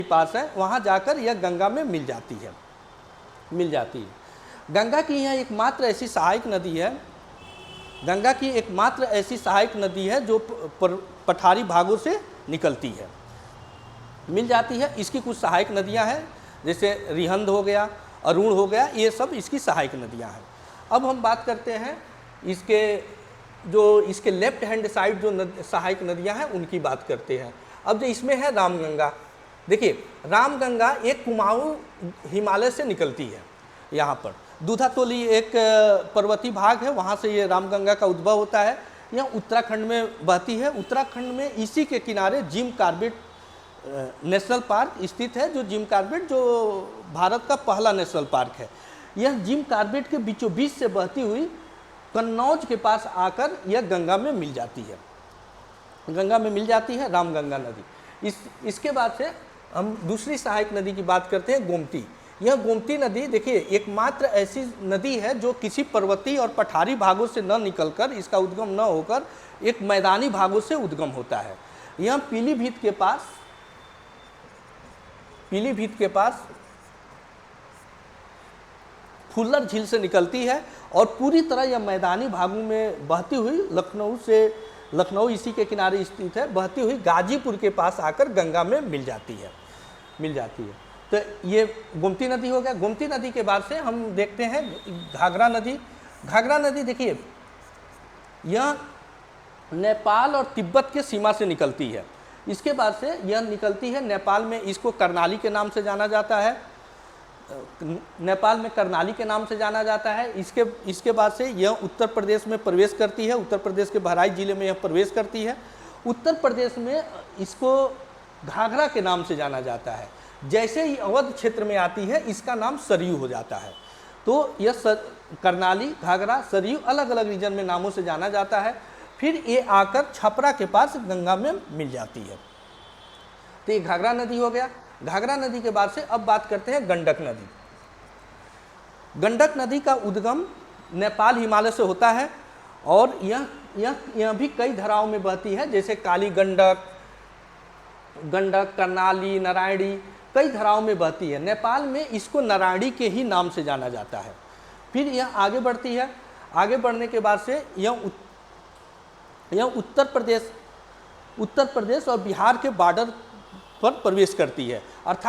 पास है, वहाँ जाकर यह गंगा में मिल जाती है। गंगा की यह एकमात्र ऐसी सहायक नदी है, गंगा की एकमात्र ऐसी सहायक नदी है जो पठारी भागों से निकलती है, मिल जाती है। इसकी कुछ सहायक नदियाँ हैं, जैसे रिहंद हो गया, अरुण हो गया, ये सब इसकी सहायक नदियाँ हैं। अब हम बात करते हैं इसके लेफ्ट हैंड साइड जो सहायक नदियाँ हैं उनकी बात करते हैं। अब जो इसमें है रामगंगा, देखिए रामगंगा एक कुमाऊं हिमालय से निकलती है। यहाँ पर दूधातोली एक पर्वतीय भाग है, वहाँ से ये रामगंगा का उद्भव होता है। यह उत्तराखंड में बहती है। उत्तराखंड में इसी के किनारे जिम कॉर्बेट नेशनल पार्क स्थित है, जो जिम कॉर्बेट जो भारत का पहला नेशनल पार्क है। यह जिम कॉर्बेट के बीचों बीच से बहती हुई कन्नौज के पास आकर यह गंगा में मिल जाती है, रामगंगा नदी। इसके बाद से हम दूसरी सहायक नदी की बात करते हैं, गोमती। यह गोमती नदी देखिए एकमात्र ऐसी नदी है जो किसी पर्वतीय और पठारी भागों से न निकलकर, इसका उद्गम न होकर एक मैदानी भागों से उद्गम होता है। यह पीलीभीत के पास फुल्लर झील से निकलती है और पूरी तरह यह मैदानी भागों में बहती हुई लखनऊ इसी के किनारे स्थित है, बहती हुई गाजीपुर के पास आकर गंगा में मिल जाती है। तो ये गोमती नदी हो गया। गोमती नदी के बाद से हम देखते हैं घाघरा नदी देखिए यह नेपाल और तिब्बत के सीमा से निकलती है। इसके बाद से यह निकलती है नेपाल में, इसको करनाली के नाम से जाना जाता है, नेपाल में करनाली के नाम से जाना जाता है। इसके बाद से यह उत्तर प्रदेश में प्रवेश करती है, उत्तर प्रदेश के बहराइच जिले में यह प्रवेश करती है। उत्तर प्रदेश में इसको घाघरा के नाम से जाना जाता है। जैसे ही अवध क्षेत्र में आती है इसका नाम सरयू हो जाता है। तो यह करनाली, घाघरा, सरयू अलग अलग रीजन में नामों से जाना जाता है। फिर ये आकर छपरा के पास गंगा में मिल जाती है। तो ये घाघरा नदी हो गया। घाघरा नदी के बाद से अब बात करते हैं गंडक नदी। गंडक नदी का उद्गम नेपाल हिमालय से होता है और यह भी कई धाराओं में बहती है, जैसे काली गंडक, कर्नाली, नारायणी, कई धाराओं में बहती है। नेपाल में इसको नारायणी के ही नाम से जाना जाता है। फिर यह आगे बढ़ती है। आगे बढ़ने के बाद से यह उत्तर प्रदेश और बिहार के बॉर्डर पर प्रवेश करती है, अर्थात